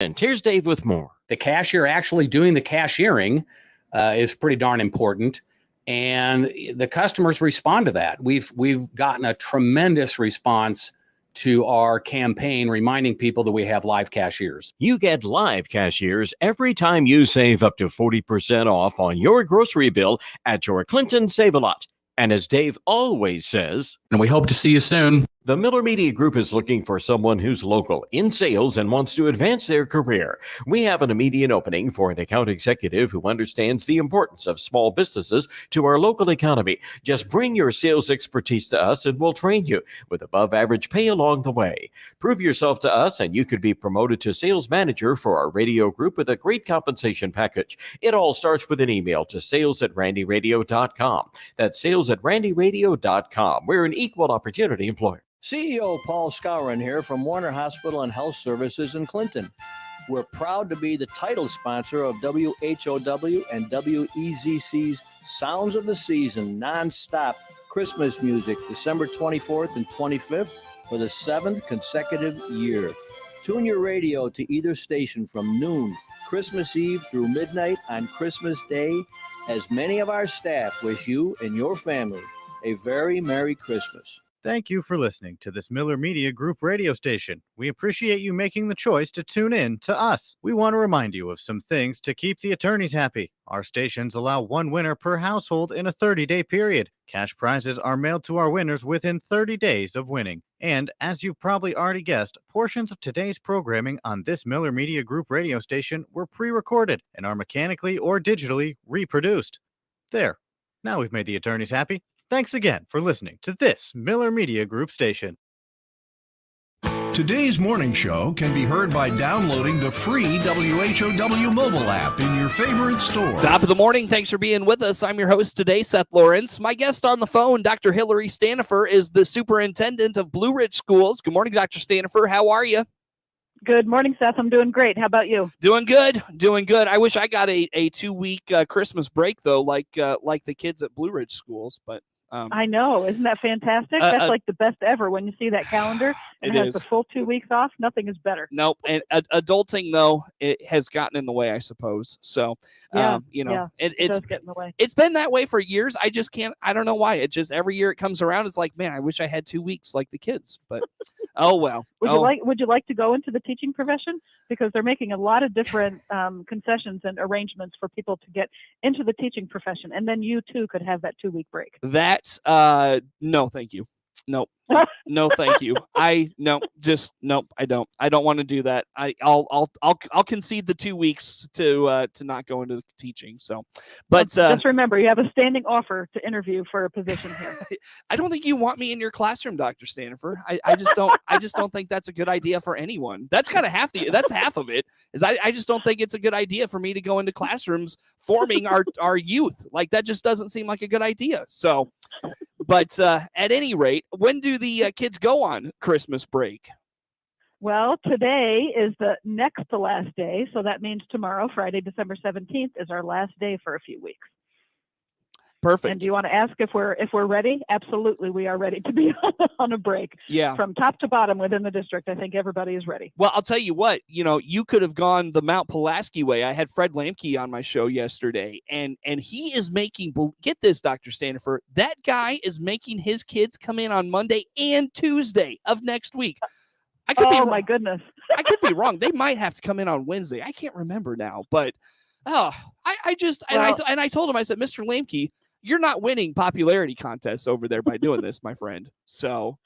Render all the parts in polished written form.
And here's Dave with more. The cashier actually doing the cashiering is pretty darn important. And the customers respond to that. We've gotten a tremendous response to our campaign reminding people that we have live cashiers. You get live cashiers every time you save up to 40% off on your grocery bill at your Clinton Save-A-Lot. And as Dave always says, and we hope to see you soon. The Miller Media Group is looking for someone who's local in sales and wants to advance their career. We have an immediate opening for an account executive who understands the importance of small businesses to our local economy. Just bring your sales expertise to us and we'll train you with above average pay along the way. Prove yourself to us and you could be promoted to sales manager for our radio group with a great compensation package. It all starts with an email to sales@randyradio.com. That's sales@randyradio.com. We're an equal opportunity employer. CEO Paul Skowron here from Warner Hospital and Health Services in Clinton. We're proud to be the title sponsor of WHOW and WEZC's Sounds of the Season non-stop Christmas music, December 24th and 25th for the 7th consecutive year. Tune your radio to either station from noon, Christmas Eve through midnight on Christmas Day, as many of our staff wish you and your family a very Merry Christmas. Thank you for listening to this Miller Media Group radio station. We appreciate you making the choice to tune in to us. We want to remind you of some things to keep the attorneys happy. Our stations allow one winner per household in a 30-day period. Cash prizes are mailed to our winners within 30 days of winning. And as you've probably already guessed, portions of today's programming on this Miller Media Group radio station were pre-recorded and are mechanically or digitally reproduced. There. Now we've made the attorneys happy. Thanks again for listening to this Miller Media Group station. Today's morning show can be heard by downloading the free WHOW mobile app in your favorite store. Top of the morning. Thanks for being with us. I'm your host today, Seth Lawrence. My guest on the phone, Dr. Hillary Stanifer, is the superintendent of Blue Ridge Schools. Good morning, Dr. Stanifer. How are you? Good morning, Seth. I'm doing great. How about you? Doing good. Doing good. I wish I got a 2-week Christmas break, though, like the kids at Blue Ridge Schools, but I know. Isn't that fantastic? That's like the best ever when you see that calendar and it has the full 2 weeks off. Nothing is better. Nope. And adulting, though, it has gotten in the way, I suppose. So, it does get in the way. It's been that way for years. I just can't. I don't know why. It just every year it comes around. It's like, man, I wish I had 2 weeks like the kids. But oh well. Would you like to go into the teaching profession? Because they're making a lot of different concessions and arrangements for people to get into the teaching profession, and then you too could have that 2-week break. No, thank you. Nope. No, thank you. I don't want to do that. I'll concede the 2 weeks to not go into teaching. So, but just remember, you have a standing offer to interview for a position here. I don't think you want me in your classroom, Dr. Stanifer. I just don't think that's a good idea for anyone. That's kind of that's half of it. Is I just don't think it's a good idea for me to go into classrooms forming our youth. Like that just doesn't seem like a good idea. So, but at any rate, when do the kids go on Christmas break? Well, today is the next to last day. So that means tomorrow, Friday, December 17th, is our last day for a few weeks. Perfect. And do you want to ask if we're ready? Absolutely, we are ready to be on a break. Yeah. From top to bottom within the district, I think everybody is ready. Well, I'll tell you what, you could have gone the Mount Pulaski way. I had Fred Lamke on my show yesterday, and he is making, get this, Dr. Stanifer, that guy is making his kids come in on Monday and Tuesday of next week. I could be wrong. My goodness. I could be wrong. They might have to come in on Wednesday. I can't remember now, but I told him, I said, Mr. Lamke, you're not winning popularity contests over there by doing this, my friend. So,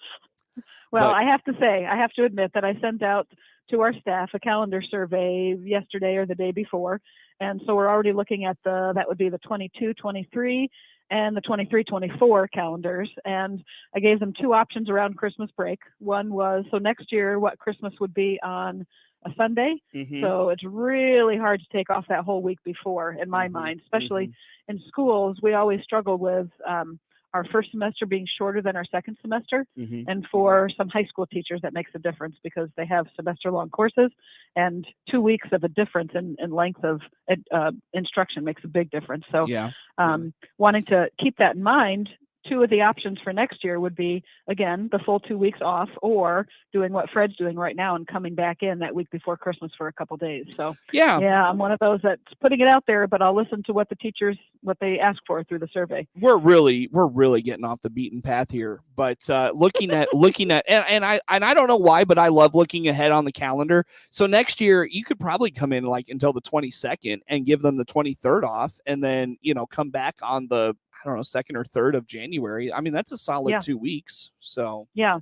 I have to admit that I sent out to our staff a calendar survey yesterday or the day before. And so we're already looking at that would be the 22-23 and the 23-24 calendars. And I gave them 2 options around Christmas break. One was, so next year, what Christmas would be on a Sunday. Mm-hmm. So it's really hard to take off that whole week before, in my mind, especially in schools. We always struggle with our first semester being shorter than our second semester. Mm-hmm. And for some high school teachers, that makes a difference because they have semester-long courses, and 2 weeks of a difference in length of instruction makes a big difference. So wanting to keep that in mind, two of the options for next year would be, again, the full 2 weeks off, or doing what Fred's doing right now and coming back in that week before Christmas for a couple days. So Yeah. I'm one of those that's putting it out there, but I'll listen to what the teachers, what they ask for through the survey. We're really getting off the beaten path here, but looking at and I don't know why, but I love looking ahead on the calendar. So next year you could probably come in like until the 22nd and give them the 23rd off, and then come back on the 2nd or 3rd of January. I mean, that's a solid 2 weeks. So yeah.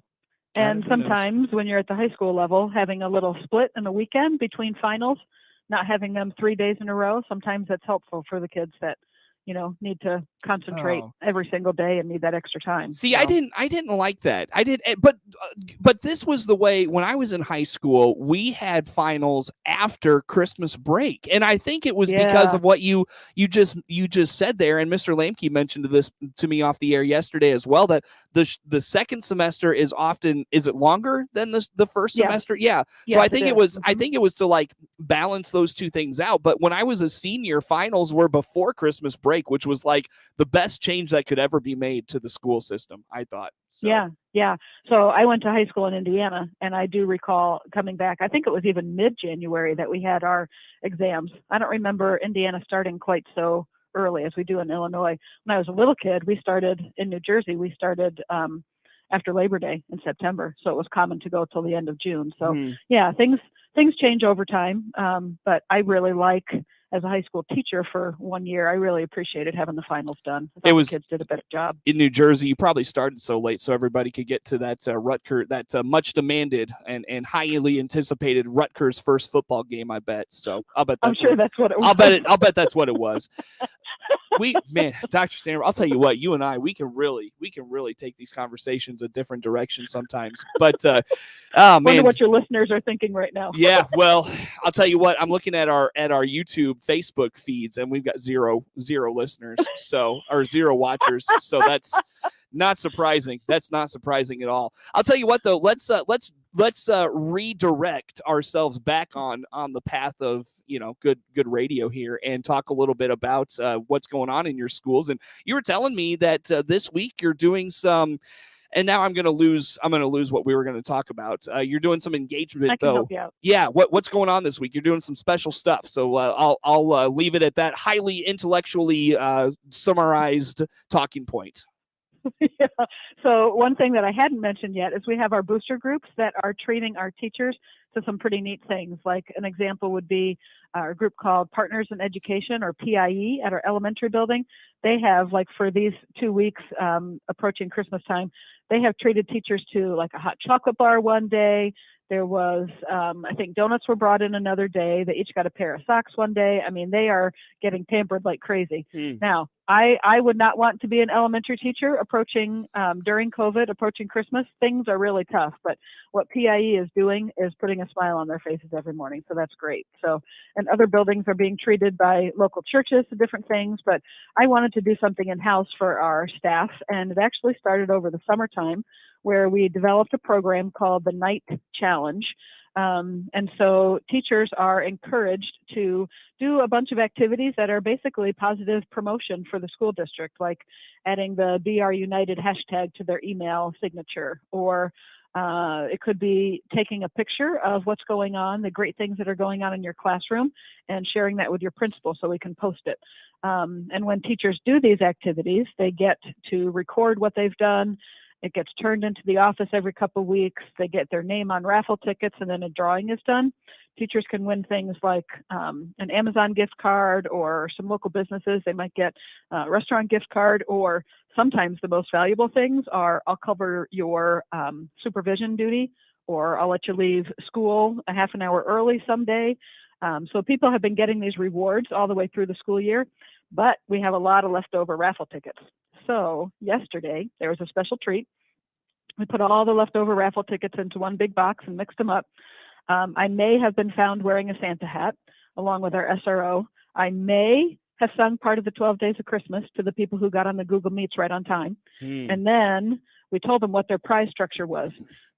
And sometimes when you're at the high school level, having a little split in the weekend between finals, not having them 3 days in a row, sometimes that's helpful for the kids that need to concentrate every single day and need that extra time. See, so. I didn't like that. I did, but this was the way when I was in high school, we had finals after Christmas break. And I think it was because of what you just said there. And Mr. Lamke mentioned this to me off the air yesterday as well, that the second semester is it longer than the first semester? Yeah. So I think it was, I think it was to like balance those two things out. But when I was a senior, finals were before Christmas break, which was like the best change that could ever be made to the school system, I thought. So. Yeah. So I went to high school in Indiana, and I do recall coming back. I think it was even mid-January that we had our exams. I don't remember Indiana starting quite so early as we do in Illinois. When I was a little kid, we started in New Jersey. We started after Labor Day in September, so it was common to go till the end of June. So things change over time, but I really like, as a high school teacher for 1 year, I really appreciated having the finals done. The kids did a better job. In New Jersey, you probably started so late so everybody could get to that Rutgers, that much demanded and highly anticipated Rutgers first football game, I bet. So I'll bet that's that's what it was. I'll bet that's what it was. Dr. Stanifer, I'll tell you what, you and I, we can really take these conversations a different direction sometimes. But wonder what your listeners are thinking right now. Yeah, well, I'll tell you what, I'm looking at our YouTube, Facebook feeds, and we've got zero listeners, or zero watchers. So that's not surprising. That's not surprising at all. I'll tell you what, though, let's redirect ourselves back on the path of good radio here and talk a little bit about what's going on in your schools. And you were telling me that this week you're doing some. And now I'm going to lose what we were going to talk about. You're doing some engagement, though. Help you out. Yeah. What's going on this week? You're doing some special stuff. So I'll leave it at that highly intellectually summarized talking point. Yeah. So one thing that I hadn't mentioned yet is we have our booster groups that are training our teachers to some pretty neat things. Like an example would be our group called Partners in Education, or PIE, at our elementary building. They have, like, for these 2 weeks approaching Christmas time, they have treated teachers to like a hot chocolate bar one day. There was, I think donuts were brought in another day. They each got a pair of socks one day. I mean, they are getting pampered like crazy. Now, I would not want to be an elementary teacher approaching during COVID, approaching Christmas. Things are really tough, but what PIE is doing is putting a smile on their faces every morning. So that's great. So, and other buildings are being treated by local churches to different things, but I wanted to do something in-house for our staff. And it actually started over the summertime, where we developed a program called the Night Challenge. And so teachers are encouraged to do a bunch of activities that are basically positive promotion for the school district, like adding the Be Our United hashtag to their email signature, or it could be taking a picture of what's going on, the great things that are going on in your classroom, and sharing that with your principal so we can post it. And when teachers do these activities, they get to record what they've done. It gets turned into the office every couple of weeks. They get their name on raffle tickets, and then a drawing is done. Teachers can win things like an Amazon gift card, or some local businesses. They might get a restaurant gift card, or sometimes the most valuable things are, I'll cover your supervision duty, or I'll let you leave school a half an hour early someday. So people have been getting these rewards all the way through the school year, but we have a lot of leftover raffle tickets. So yesterday, there was a special treat. We put all the leftover raffle tickets into one big box and mixed them up. I may have been found wearing a Santa hat along with our SRO. I may have sung part of the 12 Days of Christmas to the people who got on the Google Meets right on time. And then we told them what their prize structure was.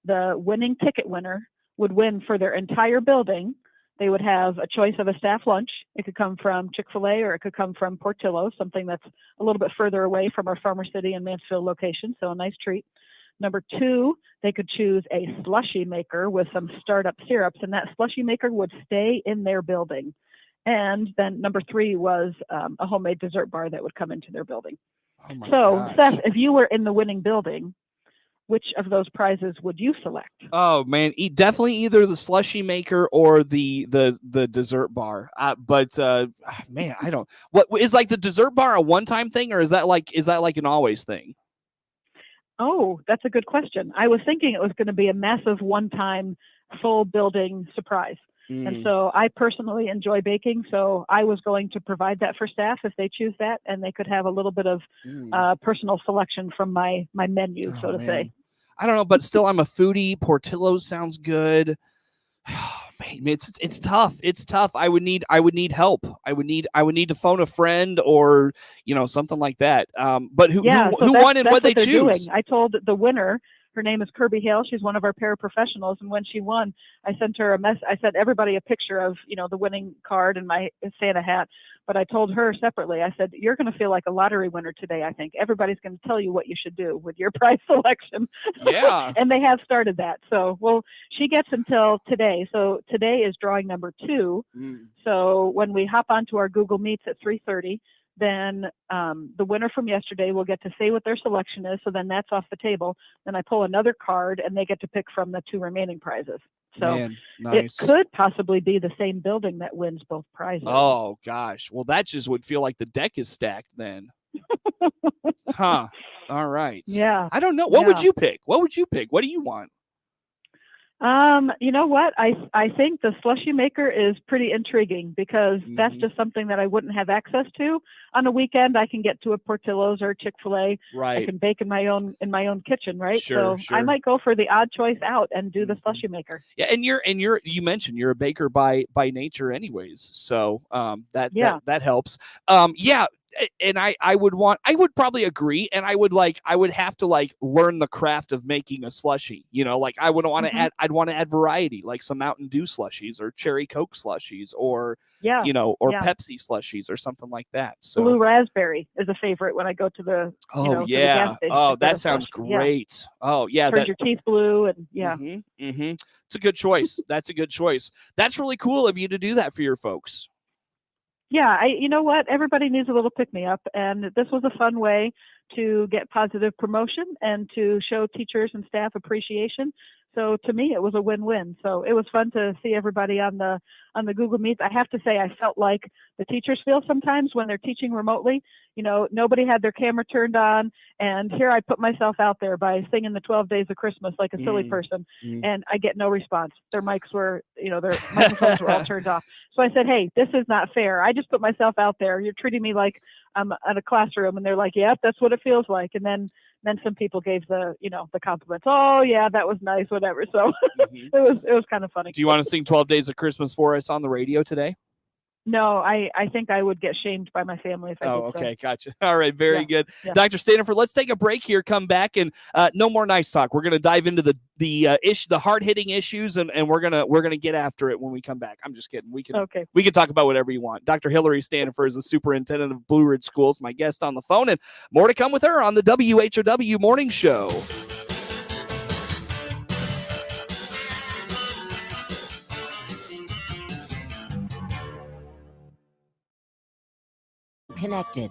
The winning ticket winner would win for their entire building. They would have a choice of a staff lunch. It could come from Chick-fil-A or it could come from Portillo's, something that's a little bit further away from our Farmer City and Mansfield location, so a nice treat. Number 2, they could choose a slushy maker with some startup syrups, and that slushy maker would stay in their building. And then number 3 was a homemade dessert bar that would come into their building. Oh my So, gosh. Seth, if you were in the winning building, which of those prizes would you select? Oh man, definitely either the slushy maker or the dessert bar. But man, I don't. What is like the dessert bar a one-time thing, or is that like an always thing? Oh, that's a good question. I was thinking it was going to be a massive one-time full building surprise. And so I personally enjoy baking, so I was going to provide that for staff if they choose that, and they could have a little bit of personal selection from my menu, so to say. I don't know, but still, I'm a foodie. Portillo's sounds good. Man, it's tough. It's tough. I would need help. I would need to phone a friend or something like that. But who won and what they choose? I told the winner. Her name is Kirby Hale. She's one of our paraprofessionals. And when she won, I sent her I sent everybody a picture of, the winning card and my Santa hat. But I told her separately, I said, you're going to feel like a lottery winner today, I think. Everybody's going to tell you what you should do with your prize selection. Yeah. And they have started that. So, well, she gets until today. So today is drawing number 2. So when we hop onto our Google Meets at 3:30, then the winner from yesterday will get to say what their selection is. So then that's off the table. Then I pull another card and they get to pick from the 2 remaining prizes. So Man, nice. It could possibly be the same building that wins both prizes. Oh gosh. Well, that just would feel like the deck is stacked then. Huh. All right. Yeah. I don't know. What would you pick? What would you pick? What do you want? You know what? I think the slushy maker is pretty intriguing because that's just something that I wouldn't have access to on a weekend. I can get to a Portillo's or Chick-fil-A. Right. I can bake in my own kitchen, right? Sure, so I might go for the odd choice out and do the slushy maker. Yeah, and you mentioned you're a baker by nature, anyways. So that helps. And I would probably agree, and I would have to learn the craft of making a slushie. I would want to I'd want to add variety, like some Mountain Dew slushies or Cherry Coke slushies or Pepsi slushies or something like that. So blue raspberry is a favorite when I go to the to the gas station. That sounds great. Yeah. Oh yeah, turns your teeth blue and It's a good choice. That's a good choice. That's really cool of you to do that for your folks. Yeah, you know what? Everybody needs a little pick-me-up, and this was a fun way to get positive promotion and to show teachers and staff appreciation. So to me, it was a win-win. So it was fun to see everybody on the Google Meets. I have to say, I felt like the teachers feel sometimes when they're teaching remotely. Nobody had their camera turned on, and here I put myself out there by singing the 12 Days of Christmas like a silly person, and I get no response. Their mics were, their microphones were all turned off. So I said, hey, this is not fair. I just put myself out there. You're treating me like I'm at a classroom, and they're like, yep, that's what it feels like. And then some people gave the compliments. Oh yeah, that was nice, whatever. So it was kind of funny. Do you want to sing 12 Days of Christmas for us on the radio today? No, I think I would get shamed by my family if I did. Okay, gotcha. All right, very good. Yeah. Dr. Stanifer, let's take a break here, come back, and no more nice talk. We're going to dive into the hard-hitting issues, and we're gonna get after it when we come back. I'm just kidding. We can talk about whatever you want. Dr. Hillary Stanifer is the superintendent of Blue Ridge Schools, my guest on the phone, and more to come with her on the WHOW Morning Show. Connected.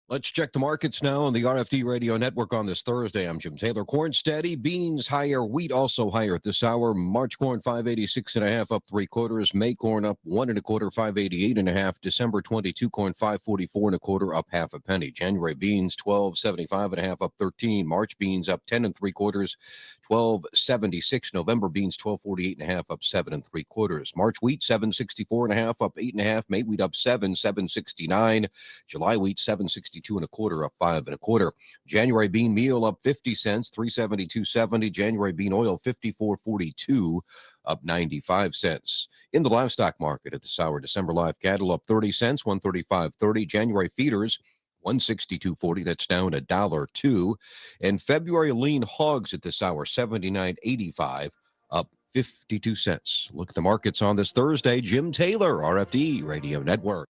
Let's check the markets now on the RFD Radio Network on this Thursday. I'm Jim Taylor. Corn steady, beans higher, wheat also higher at this hour. March corn 586.5 up 3/4. May corn up 1 1/4, 588.5. December 22 corn 544 1/4 up 0.5 penny. January beans 1275.5 up 13. March beans up 10 3/4, 1276. November beans 1248.5 up 7 3/4. March wheat 764.5 up 8.5. May wheat up 769. July wheat 762 1/4 up 5 1/4. January bean meal up 50 cents, 372.70. January bean oil 54.42 up 95 cents. In the livestock market at this hour, December live cattle up 30 cents, 135.30. January feeders 162.40. That's down $1.02. And February lean hogs at this hour 79.85 up $1.52. Look at the markets on this Thursday. Jim Taylor, RFD Radio Network.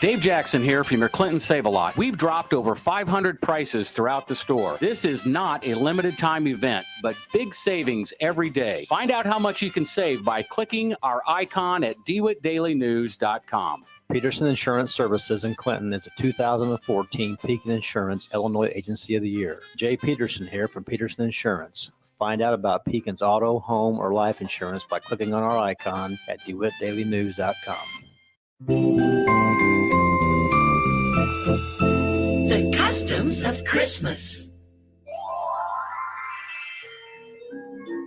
Dave Jackson here from your Clinton Save-A-Lot. We've dropped over 500 prices throughout the store. This is not a limited time event, but big savings every day. Find out how much you can save by clicking our icon at DeWittDailyNews.com. Peterson Insurance Services in Clinton is a 2014 Pekin Insurance Illinois Agency of the Year. Jay Peterson here from Peterson Insurance. Find out about Pekin's auto, home, or life insurance by clicking on our icon at DeWittDailyNews.com. The customs of Christmas.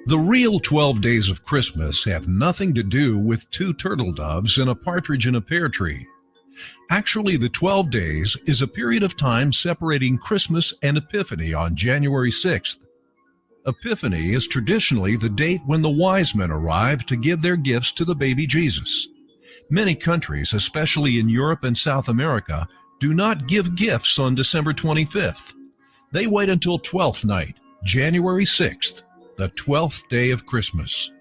The real 12 days of Christmas have nothing to do with 2 turtle doves and a partridge in a pear tree. Actually, the 12 days is a period of time separating Christmas and Epiphany on January 6th. Epiphany is traditionally the date when the wise men arrive to give their gifts to the baby Jesus. Many countries, especially in Europe and South America, do not give gifts on December 25th. They wait until 12th night, January 6th, the 12th day of Christmas.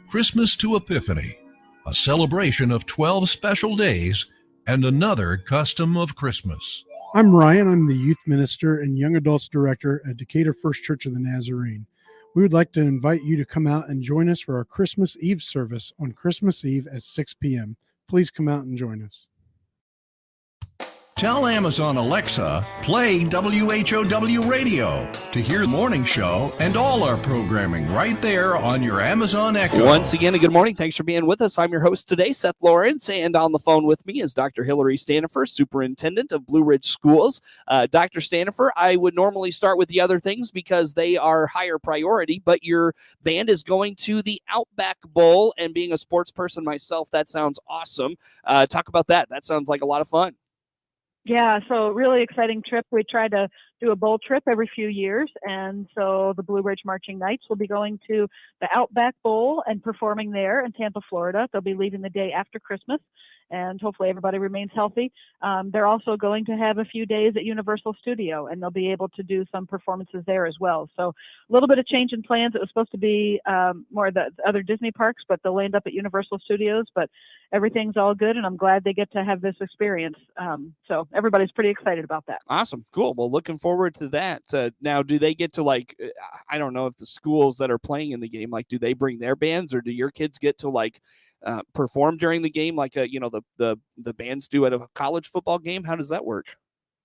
Christmas to Epiphany, a celebration of 12 special days and another custom of Christmas. I'm Ryan. I'm the youth minister and young adults director at Decatur First Church of the Nazarene. We would like to invite you to come out and join us for our Christmas Eve service on Christmas Eve at 6 p.m. Please come out and join us. Tell Amazon Alexa, play WHOW Radio to hear the morning show and all our programming right there on your Amazon Echo. Once again, a good morning. Thanks for being with us. I'm your host today, Seth Lawrence, and on the phone with me is Dr. Hillary Stanifer, Superintendent of Blue Ridge Schools. Dr. Stanifer, I would normally start with the other things because they are higher priority, but your band is going to the Outback Bowl, and being a sports person myself, that sounds awesome. Talk about that. That sounds like a lot of fun. Yeah, so really exciting trip. We try to do a bowl trip every few years, and so the Blue Ridge Marching Knights will be going to the Outback Bowl and performing there in Tampa, Florida. They'll be leaving the day after Christmas, and hopefully everybody remains healthy. They're also going to have a few days at Universal Studio, and they'll be able to do some performances there as well. So a little bit of change in plans. It was supposed to be more of the other Disney parks, but they'll end up at Universal Studios, but everything's all good, and I'm glad they get to have this experience. So everybody's pretty excited about that. Awesome. Cool. Well, looking forward to that. Now, do they get to, like, I don't know if the schools that are playing in the game, like, do they bring their bands, or do your kids get to, like, perform during the game like the bands do at a college football game? How does that work?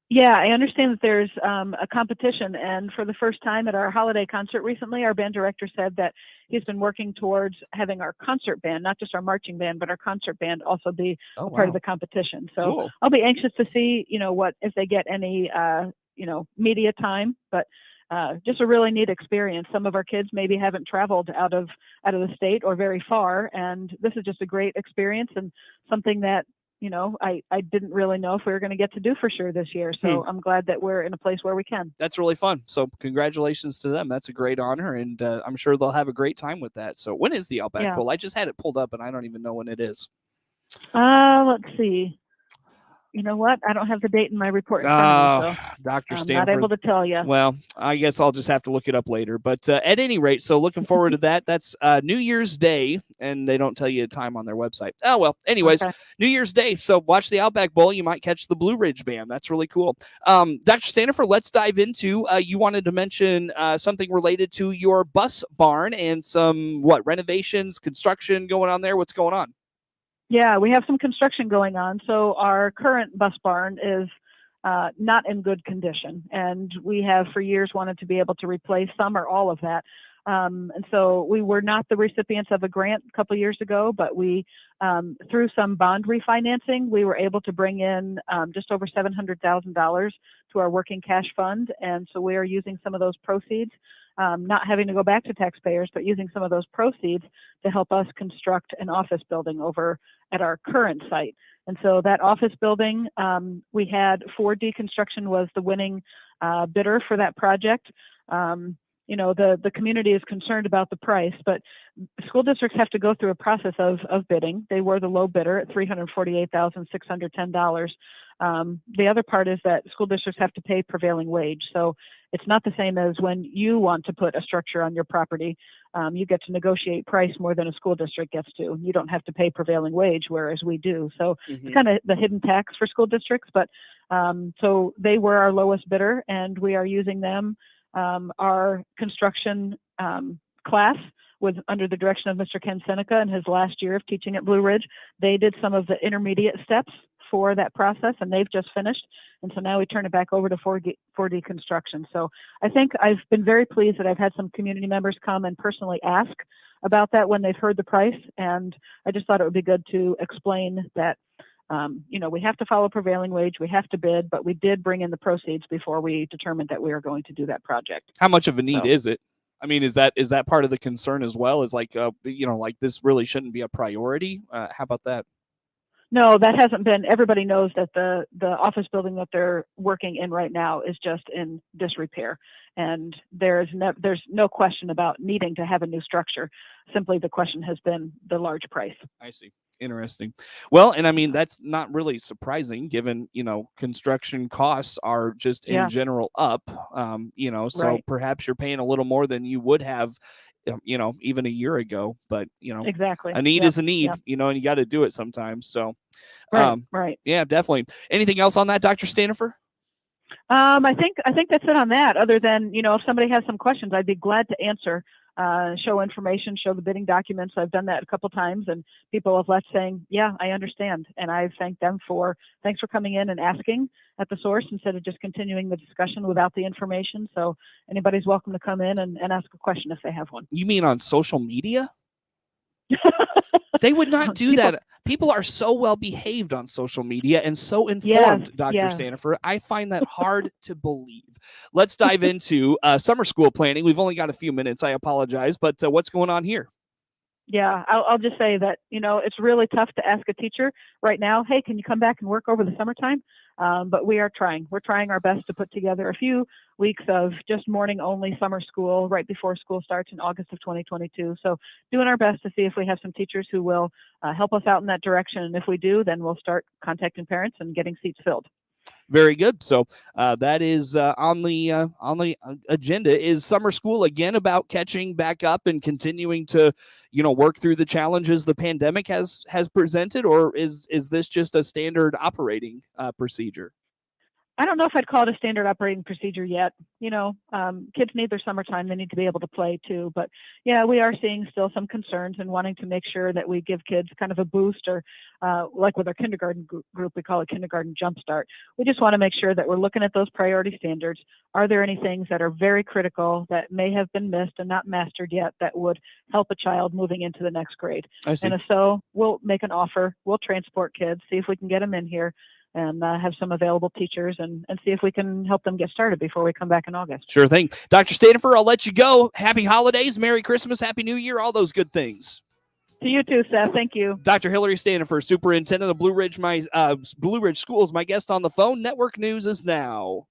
Yeah, I understand that there's a competition, and for the first time at our holiday concert recently, our band director said that he's been working towards having our concert band, not just our marching band, but our concert band also be part of the competition. So cool. I'll be anxious to see, what if they get any, media time, but just a really neat experience. Some of our kids maybe haven't traveled out of the state or very far, and this is just a great experience and something that I didn't really know if we were going to get to do for sure this year. So I'm glad that we're in a place where we can. That's really fun. So congratulations to them. That's a great honor, and I'm sure they'll have a great time with that. So when is the Outback Bowl? I just had it pulled up, and I don't even know when it is. Let's see. You know what? I don't have the date in my report in front of me, so Dr. I'm Stanford, not able to tell you. Well, I guess I'll just have to look it up later. But at any rate, so looking forward to that. That's New Year's Day, and they don't tell you a time on their website. Oh, well, anyways, okay. New Year's Day. So watch the Outback Bowl. You might catch the Blue Ridge Band. That's really cool. Dr. Stanifer, let's dive into, you wanted to mention something related to your bus barn and some, renovations, construction going on there? What's going on? Yeah, we have some construction going on. So our current bus barn is not in good condition, and we have for years wanted to be able to replace some or all of that. And so we were not the recipients of a grant a couple of years ago, but we, through some bond refinancing, we were able to bring in just over $700,000 to our working cash fund. And so we are using some of those proceeds, not having to go back to taxpayers, but using some of those proceeds to help us construct an office building over at our current site. And so that office building, we had 4D Construction was the winning bidder for that project. the community is concerned about the price, but school districts have to go through a process of bidding. They were the low bidder at $348,610. The other part is that school districts have to pay prevailing wage. So it's not the same as when you want to put a structure on your property. You get to negotiate price more than a school district gets to. You don't have to pay prevailing wage, whereas we do. So it's kind of the hidden tax for school districts. But so they were our lowest bidder, and we are using them. Our construction class was under the direction of Mr. Ken Seneca in his last year of teaching at Blue Ridge. They did some of the intermediate steps for that process, and they've just finished. And so now we turn it back over to 4D construction. So I think I've been very pleased that I've had some community members come and personally ask about that when they've heard the price. And I just thought it would be good to explain that, we have to follow prevailing wage, we have to bid, but we did bring in the proceeds before we determined that we are going to do that project. How much of a need is it? I mean, is that part of the concern as well? Is like this really shouldn't be a priority? How about that? No, that hasn't been. Everybody knows that the office building that they're working in right now is just in disrepair, and there's no question about needing to have a new structure. Simply, the question has been the large price. I see. Interesting. Well, and I mean, that's not really surprising given, construction costs are just in general up, so perhaps you're paying a little more than you would have, even a year ago, but, exactly. A need is a need, and you got to do it sometimes. So, right. Yeah, definitely. Anything else on that, Dr. Stanifer? I think that's it on that. Other than, if somebody has some questions, I'd be glad to answer. Show information, show the bidding documents. I've done that a couple times, and people have left saying, yeah, I understand. And I've thanked them thanks for coming in and asking at the source instead of just continuing the discussion without the information. So anybody's welcome to come in and ask a question if they have one. You mean on social media? They would not do that. People are so well behaved on social media and so informed, Dr. Stanifer. I find that hard to believe. Let's dive into summer school planning. We've only got a few minutes. I apologize, but what's going on here? Yeah, I'll just say that, it's really tough to ask a teacher right now, hey, can you come back and work over the summertime? But we are trying. We're trying our best to put together a few weeks of just morning only summer school right before school starts in August of 2022. So doing our best to see if we have some teachers who will help us out in that direction. And if we do, then we'll start contacting parents and getting seats filled. Very good. So that is on the agenda. Is summer school again about catching back up and continuing to, work through the challenges the pandemic has presented, or is this just a standard operating procedure? I don't know if I'd call it a standard operating procedure yet. Kids need their summertime. They need to be able to play too. But yeah, we are seeing still some concerns and wanting to make sure that we give kids kind of a boost, or like with our kindergarten group, we call it kindergarten jumpstart. We just want to make sure that we're looking at those priority standards. Are there any things that are very critical that may have been missed and not mastered yet that would help a child moving into the next grade? I see. And if so, we'll make an offer. We'll transport kids, see if we can get them in here, and have some available teachers and see if we can help them get started before we come back in August. Sure thing. Dr. Stanifer, I'll let you go. Happy holidays, Merry Christmas, Happy New Year, all those good things. To you too, Seth. Thank you. Dr. Hillary Stanifer, Superintendent of Blue Ridge Schools, my guest on the phone. Network News is now.